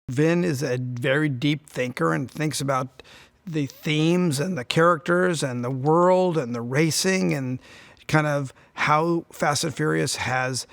Vin is a very deep thinker and thinks about the themes and the characters and the world and the racing and kind of how Fast and Furious has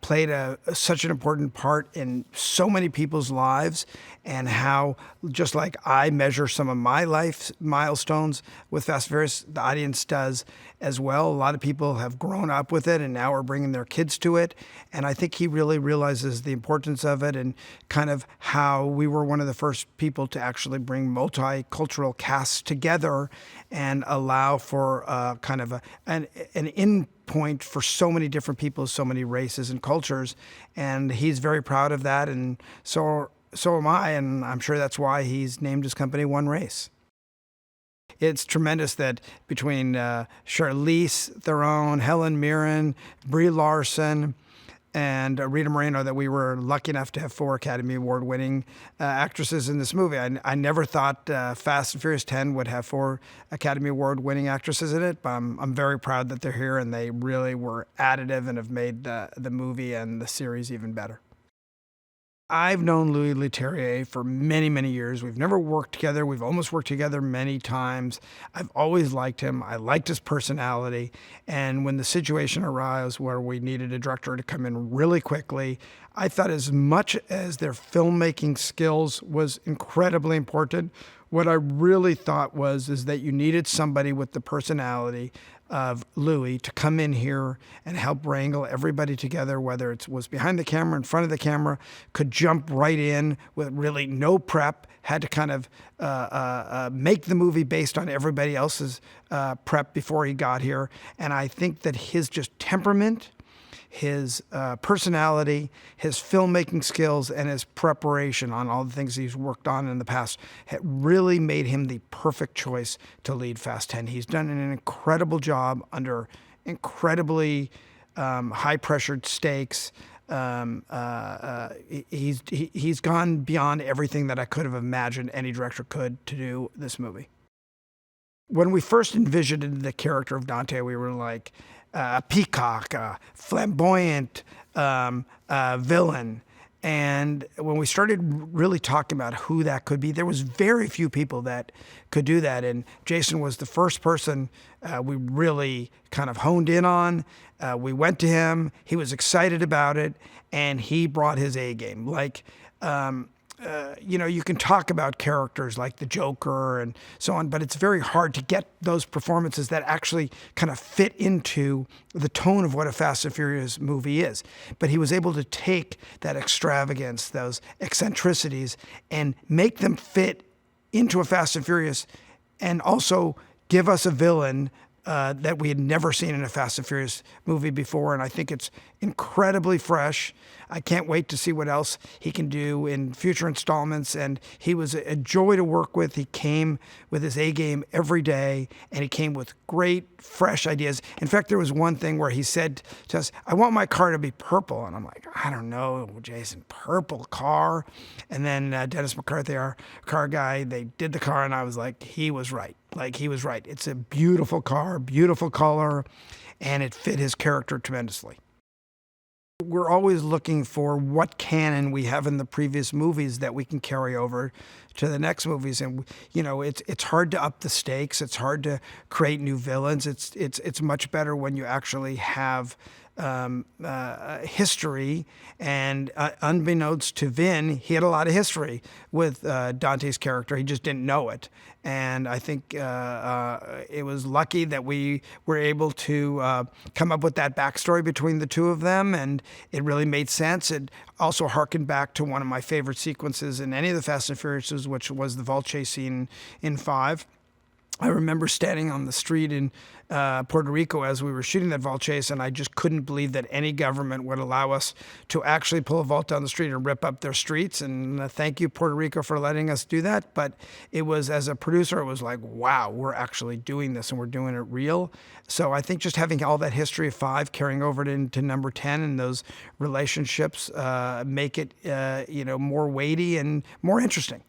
played such an important part in so many people's lives, and how, just like I measure some of my life milestones with Fast and Furious, the audience does as well. A lot of people have grown up with it and now are bringing their kids to it. And I think he really realizes the importance of it, and kind of how we were one of the first people to actually bring multicultural casts together and allow for kind of an in point for so many different people, so many races and cultures. And he's very proud of that, and so am I, and I'm sure that's why he's named his company One Race. It's tremendous that between Charlize Theron, Helen Mirren, Brie Larson, and Rita Moreno, that we were lucky enough to have 4 Academy Award winning actresses in this movie. I never thought Fast and Furious 10 would have 4 Academy Award winning actresses in it, but I'm very proud that they're here, and they really were additive and have made the movie and the series even better. I've known Louis Leterrier for many, many years. We've never worked together. We've almost worked together many times. I've always liked him. I liked his personality. And when the situation arose where we needed a director to come in really quickly, I thought as much as their filmmaking skills was incredibly important, what I really thought is that you needed somebody with the personality of Louis to come in here and help wrangle everybody together, whether it was behind the camera, in front of the camera, could jump right in with really no prep, had to kind of make the movie based on everybody else's prep before he got here. And I think that his just temperament, his personality, his filmmaking skills, and his preparation on all the things he's worked on in the past had really made him the perfect choice to lead Fast 10. He's done an incredible job under incredibly high-pressured stakes. He's gone beyond everything that I could have imagined any director could to do this movie. When we first envisioned the character of Dante, we were like, a peacock, a flamboyant villain. And when we started really talking about who that could be, there was very few people that could do that. And Jason was the first person we really kind of honed in on. We went to him. He was excited about it, and he brought his A game. You can talk about characters like the Joker and so on, but it's very hard to get those performances that actually kind of fit into the tone of what a Fast and Furious movie is. But he was able to take that extravagance, those eccentricities, and make them fit into a Fast and Furious, and also give us a villain that we had never seen in a Fast and Furious movie before. And I think it's incredibly fresh. I can't wait to see what else he can do in future installments. And he was a joy to work with. He came with his A game every day, and he came with great, fresh ideas. In fact, there was one thing where he said to us, "I want my car to be purple." And I'm like, "I don't know, Jason, purple car?" And then Dennis McCarthy, our car guy, they did the car, and I was like, he was right. He was right. It's a beautiful car, beautiful color, and it fit his character tremendously. We're always looking for what canon we have in the previous movies that we can carry over to the next movies. And, it's hard to up the stakes. It's hard to create new villains. It's much better when you actually have history. And unbeknownst to Vin, he had a lot of history with Dante's character. He just didn't know it. And I think it was lucky that we were able to come up with that backstory between the two of them, and it really made sense. It also harkened back to one of my favorite sequences in any of the Fast and Furiouses, which was the vault chase scene in 5. I remember standing on the street in Puerto Rico as we were shooting that vault chase, and I just couldn't believe that any government would allow us to actually pull a vault down the street and rip up their streets. And thank you, Puerto Rico, for letting us do that. But it was, as a producer, it was like, wow, we're actually doing this, and we're doing it real. So I think just having all that history of 5 carrying over into number 10, and those relationships make it more weighty and more interesting.